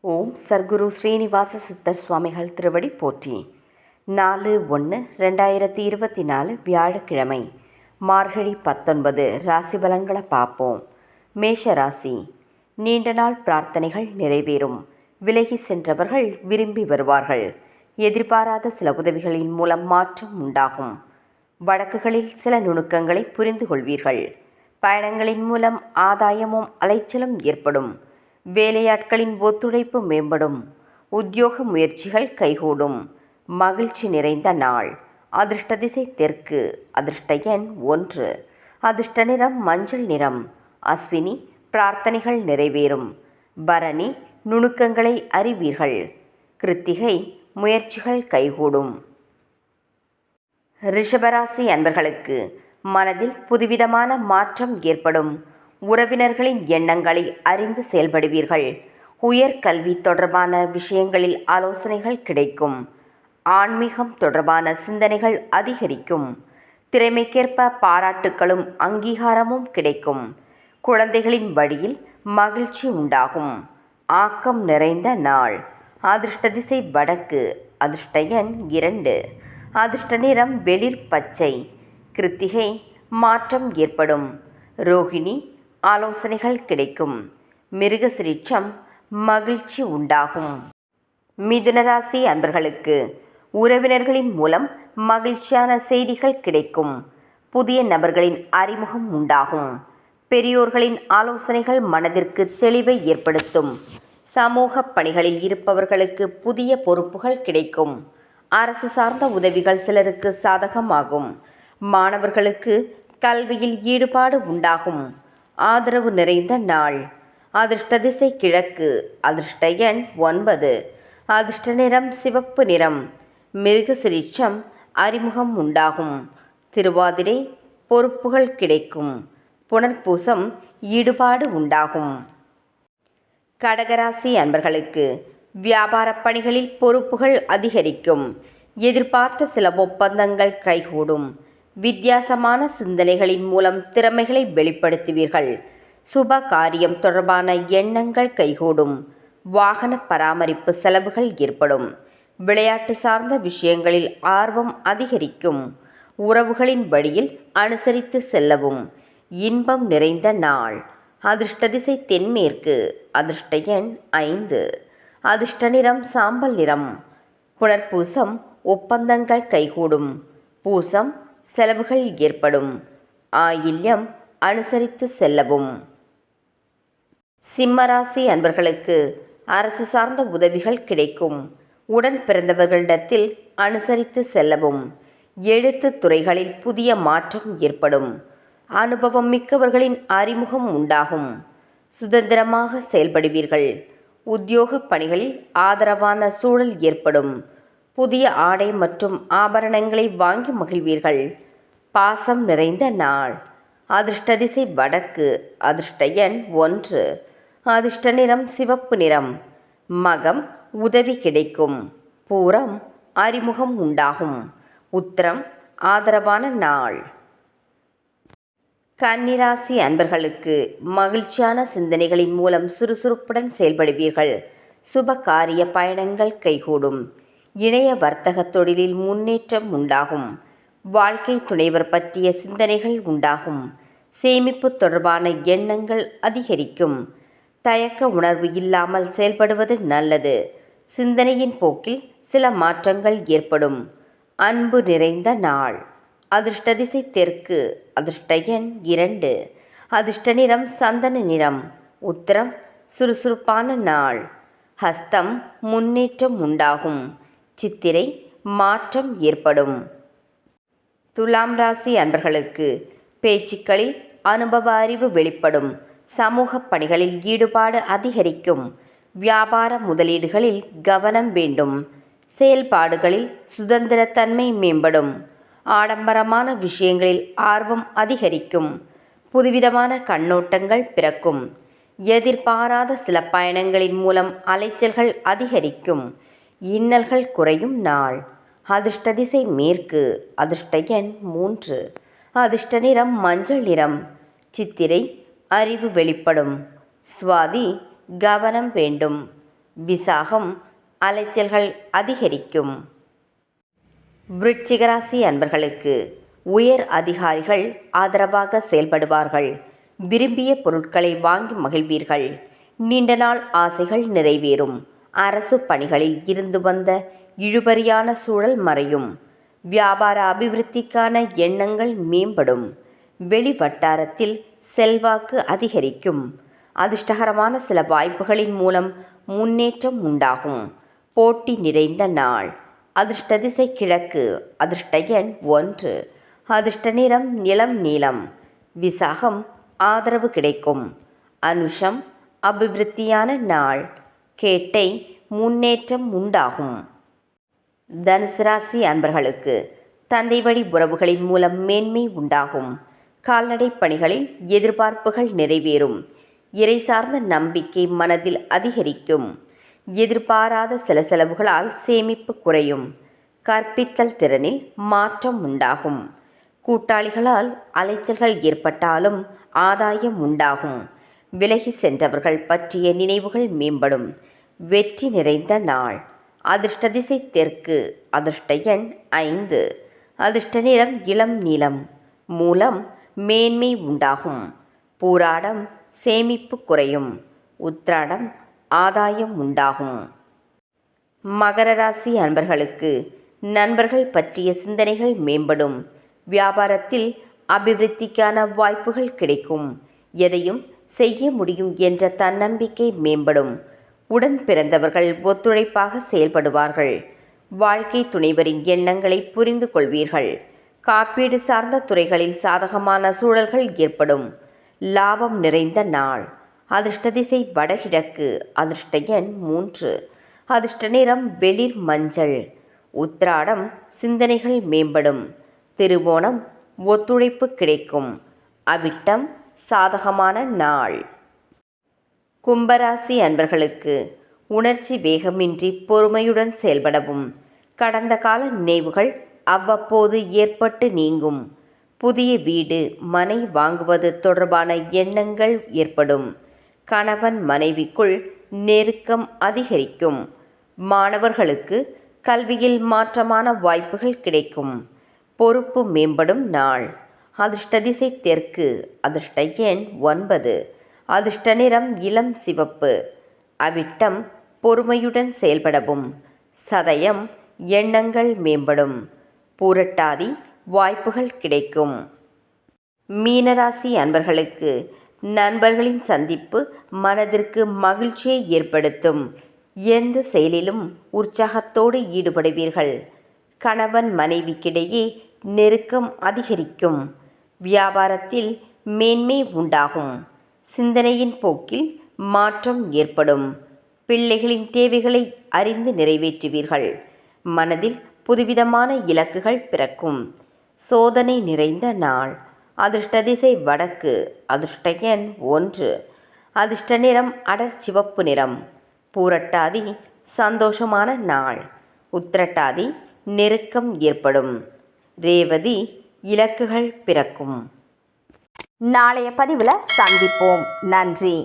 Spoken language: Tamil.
ஓம் சர்க்குரு ஸ்ரீனிவாச சித்தர் சுவாமிகள் திருவடி போற்றி. 4/1/2024 வியாழக்கிழமை, மார்கழி 19. ராசி பலன்களை பார்ப்போம். மேஷ ராசி. நீண்ட நாள் பிரார்த்தனைகள் நிறைவேறும். விலகி சென்றவர்கள் விரும்பி வருவார்கள். எதிர்பாராத சில உதவிகளின் மூலம் மாற்றம் உண்டாகும். வழக்குகளில் சில நுணுக்கங்களை புரிந்து கொள்வீர்கள். பயணங்களின் மூலம் ஆதாயமும் அலைச்சலும் ஏற்படும். வேலையாட்களின் ஒத்துழைப்பு மேம்படும். உத்தியோக முயற்சிகள் கைகூடும். மகிழ்ச்சி நிறைந்த நாள். அதிர்ஷ்ட திசை தெற்கு. அதிர்ஷ்ட எண் 1. அதிர்ஷ்ட நிறம் மஞ்சள் நிறம். அஸ்வினி, பிரார்த்தனைகள் நிறைவேறும். பரணி, நுணுக்கங்களை அறிவீர்கள். கிருத்திகை, முயற்சிகள் கைகூடும். ரிஷபராசி அன்பர்களுக்கு மனதில் புதுவிதமான மாற்றம் ஏற்படும். உறவினர்களின் எண்ணங்களை அறிந்து செயல்படுவீர்கள். உயர்கல்வி தொடர்பான விஷயங்களில் ஆலோசனைகள் கிடைக்கும். ஆன்மீகம் தொடர்பான சிந்தனைகள் அதிகரிக்கும். திறமைக்கேற்ப பாராட்டுக்களும் அங்கீகாரமும் கிடைக்கும். குழந்தைகளின் வழியில் மகிழ்ச்சி உண்டாகும். ஆக்கம் நிறைந்த நாள். அதிர்ஷ்ட திசை வடக்கு. அதிர்ஷ்ட எண் 2. அதிர்ஷ்ட நிறம் வெளிர் பச்சை. கிருத்திகை, மாற்றம் ஏற்படும். ரோகிணி, ஆலோசனைகள் கிடைக்கும். மிருகசிரிச்சம், மகிழ்ச்சி உண்டாகும். மிதுனராசி அன்பர்களுக்கு உறவினர்களின் மூலம் மகிழ்ச்சியான செய்திகள் கிடைக்கும். புதிய நபர்களின் அறிமுகம் உண்டாகும். பெரியோர்களின் ஆலோசனைகள் மனதிற்கு தெளிவை ஏற்படுத்தும். சமூக பணிகளில் இருப்பவர்களுக்கு புதிய பொறுப்புகள் கிடைக்கும். அரசு சார்ந்த உதவிகள் சிலருக்கு சாதகமாகும். மாணவர்களுக்கு கல்வியில் ஈடுபாடு உண்டாகும். ஆதரவு நிறைந்த நாள். அதிர்ஷ்ட திசை கிழக்கு. அதிர்ஷ்ட எண் 9. அதிர்ஷ்ட நிறம் சிவப்பு நிறம். மிருகசிரிச்சம், அறிமுகம் உண்டாகும். திருவாதிரை, பொறுப்புகள் கிடைக்கும். புனர்பூசம், ஈடுபாடு உண்டாகும். கடகராசி அன்பர்களுக்கு வியாபார பணிகளில் பொறுப்புகள் அதிகரிக்கும். எதிர்பார்த்த சில ஒப்பந்தங்கள் கைகூடும். வித்தியாசமான சிந்தனைகளின் மூலம் திறமைகளை வெளிப்படுத்துவீர்கள். சுப காரியம் தொடர்பான எண்ணங்கள் கைகூடும். வாகன பராமரிப்பு செலவுகள் ஏற்படும். விளையாட்டு சார்ந்த விஷயங்களில் ஆர்வம் அதிகரிக்கும். உறவுகளின் வழியில் அனுசரித்து செல்லவும். இன்பம் நிறைந்த நாள். அதிர்ஷ்ட திசை தென்மேற்கு. அதிர்ஷ்ட எண் 5. அதிர்ஷ்ட நிறம் சாம்பல் நிறம். புனர்பூசம், ஒப்பந்தங்கள் கைகூடும். பூசம், செலவுகள் ஏற்படும். ஆயில்யம், அனுசரித்து செல்லவும். சிம்மராசி அன்பர்களுக்கு அரசு சார்ந்த உதவிகள் கிடைக்கும். உடன் பிறந்தவர்களிடத்தில் அனுசரித்து செல்லவும். எழுத்து துறைகளில் புதிய மாற்றம் ஏற்படும். அனுபவம் மிக்கவர்களின் அறிமுகம் உண்டாகும். சுதந்திரமாக செயல்படுவீர்கள். உத்தியோக பணிகளில் ஆதரவான சூழல் ஏற்படும். புதிய ஆடை மற்றும் ஆபரணங்களை வாங்கி மகிழ்வீர்கள். பாசம் நிறைந்த நாள். அதிர்ஷ்ட திசை வடக்கு. அதிர்ஷ்ட எண் 1. அதிர்ஷ்ட நிறம் சிவப்பு நிறம். மகம், உதவி கிடைக்கும். பூரம், அறிமுகம் உண்டாகும். உத்திரம், ஆதரவான நாள். கன்னிராசி அன்பர்களுக்கு மகிழ்ச்சியான சிந்தனைகளின் மூலம் சுறுசுறுப்புடன் செயல்படுவீர்கள். சுப காரிய பயணங்கள் கைகூடும். இணைய வர்த்தக தொழிலில் முன்னேற்றம் உண்டாகும். வாழ்க்கை துணைவர் பற்றிய சிந்தனைகள் உண்டாகும். சேமிப்பு தொடர்பான எண்ணங்கள் அதிகரிக்கும். தயக்க உணர்வு இல்லாமல் செயல்படுவது நல்லது. சிந்தனையின் போக்கில் சில மாற்றங்கள் ஏற்படும். அன்பு நிறைந்த நாள். அதிர்ஷ்ட திசை தெற்கு. அதிர்ஷ்ட எண் 2. அதிர்ஷ்ட நிறம் சந்தன நிறம். உத்திரம், சுறுசுறுப்பான நாள். ஹஸ்தம், முன்னேற்றம் உண்டாகும். சித்திரை, மாற்றம் ஏற்படும். துலாம் ராசி அன்பர்களுக்கு பேச்சுக்களில் அனுபவ அறிவு வெளிப்படும். சமூக பணிகளில் ஈடுபாடு அதிகரிக்கும். வியாபார முதலீடுகளில் கவனம் வேண்டும். செயல்பாடுகளில் சுதந்திரத்தன்மை மேம்படும். ஆடம்பரமான விஷயங்களில் ஆர்வம் அதிகரிக்கும். புதுவிதமான கண்ணோட்டங்கள் பிறக்கும். எதிர்பாராத சில பயணங்களின் மூலம் அலைச்சல்கள் அதிகரிக்கும். இன்னல்கள் குறையும் நாள். அதிர்ஷ்ட திசை மேற்கு. அதிர்ஷ்ட எண் 3. அதிர்ஷ்ட நிறம் மஞ்சள் நிறம். சித்திரை, அறிவு வெளிப்படும். சுவாதி, கவனம் வேண்டும். விசாகம் அலைச்சல்கள் அதிகரிக்கும். விருச்சிக ராசி அன்பர்களுக்கு உயர் அதிகாரிகள் ஆதரவாக செயல்படுவார்கள். விரும்பிய பொருட்களை வாங்கி மகிழ்வீர்கள். நீண்ட நாள் ஆசைகள் நிறைவேறும். அரசு பணிகளில் இருந்து வந்த இழுபறியான சூழல் மறையும். வியாபார அபிவிருத்திக்கான எண்ணங்கள் மேம்படும். வெளி வட்டாரத்தில் செல்வாக்கு அதிகரிக்கும். அதிர்ஷ்டகரமான சில வாய்ப்புகளின் மூலம் முன்னேற்றம் உண்டாகும். போட்டி நிறைந்த நாள். அதிர்ஷ்ட திசை கிழக்கு. அதிர்ஷ்ட எண் 1. அதிர்ஷ்ட நிறம் இளம் நீலம். விசாகம் ஆதரவு கிடைக்கும். அனுஷம் அபிவிருத்தியான நாள். கேட்டை முன்னேற்றம் உண்டாகும். தனுசு ராசி அன்பர்களுக்கு தந்தை வழி உறவுகளின் மூலம் மேன்மை உண்டாகும். கால்நடை பணிகளில் எதிர்பார்ப்புகள் நிறைவேறும். இறை சார்ந்த நம்பிக்கை மனதில் அதிகரிக்கும். எதிர்பாராத சில செலவுகளால் சேமிப்பு குறையும். கற்பித்தல் திறனில் மாற்றம் உண்டாகும். கூட்டாளிகளால் அலைச்சல்கள் ஏற்பட்டாலும் ஆதாயம் உண்டாகும். விலகி சென்றவர்கள் பற்றிய நினைவுகள் மேம்படும். வெற்றி நிறைந்த நாள். அதிர்ஷ்ட திசை தெற்கு. அதிர்ஷ்ட எண் 5. அதிர்ஷ்ட நிறம் இளம் நீலம். மூலம் மேன்மை உண்டாகும். பூராடம் சேமிப்பு குறையும். உத்திராடம் ஆதாயம் உண்டாகும். மகர ராசி அன்பர்களுக்கு நண்பர்கள் பற்றிய சிந்தனைகள் மேம்படும். வியாபாரத்தில் அபிவிருத்திக்கான வாய்ப்புகள் கிடைக்கும். எதையும் செய்ய முடியும் என்ற தன்னம்பிக்கை மேம்படும். உடன் பிறந்தவர்கள் ஒத்துழைப்பாக செயல்படுவார்கள். வாழ்க்கை துணைவரின் எண்ணங்களை புரிந்து கொள்வீர்கள். காப்பீடு சார்ந்த துறைகளில் சாதகமான சூழல்கள் ஏற்படும். லாபம் நிறைந்த நாள். அதிர்ஷ்ட திசை வடகிழக்கு. அதிர்ஷ்ட எண் 3. அதிர்ஷ்ட நிறம் வெளிர் மஞ்சள். உத்திராடம் சிந்தனைகள் மேம்படும். திருவோணம் ஒத்துழைப்பு கிடைக்கும். அவிட்டம் சாதகமான நாள். கும்பராசி அன்பர்களுக்கு உணர்ச்சி வேகமின்றி பொறுமையுடன் செயல்படவும். கடந்த கால நினைவுகள் அவ்வப்போது ஏற்பட்டு நீங்கும். புதிய வீடு மனை வாங்குவது தொடர்பான எண்ணங்கள் ஏற்படும். கணவன் மனைவிக்குள் நெருக்கம் அதிகரிக்கும். மாணவர்களுக்கு கல்வியில் மாற்றமான வாய்ப்புகள் கிடைக்கும். பொறுப்பு மேம்படும் நாள். அதிர்ஷ்ட திசை தெற்கு. அதிர்ஷ்ட எண் 9. அதிர்ஷ்ட நிறம் இளம் சிவப்பு. அவிட்டம் பொறுமையுடன் செயல்படவும். சதயம் எண்ணங்கள் மேம்படும். பூரட்டாதி வாய்ப்புகள் கிடைக்கும். மீனராசி அன்பர்களுக்கு நண்பர்களின் சந்திப்பு மனதிற்கு மகிழ்ச்சியை ஏற்படுத்தும். எந்த செயலிலும் உற்சாகத்தோடு ஈடுபடுவீர்கள். கணவன் மனைவிக்கிடையே நெருக்கம் அதிகரிக்கும். வியாபாரத்தில் மேன்மை உண்டாகும். சிந்தனையின் போக்கில் மாற்றம் ஏற்படும். பிள்ளைகளின் தேவைகளை அறிந்து நிறைவேற்றுவீர்கள். மனதில் புதுவிதமான இலக்குகள் பிறக்கும். சோதனை நிறைந்த நாள். அதிர்ஷ்ட திசை வடக்கு. அதிர்ஷ்ட எண் 1. அதிர்ஷ்ட நிறம் அடர் சிவப்பு நிறம். பூரட்டாதி சந்தோஷமான நாள். உத்திரட்டாதி நெருக்கம் ஏற்படும். ரேவதி இலக்குகள் பிறக்கும். நாளைய பதிவில் சந்திப்போம். நன்றி.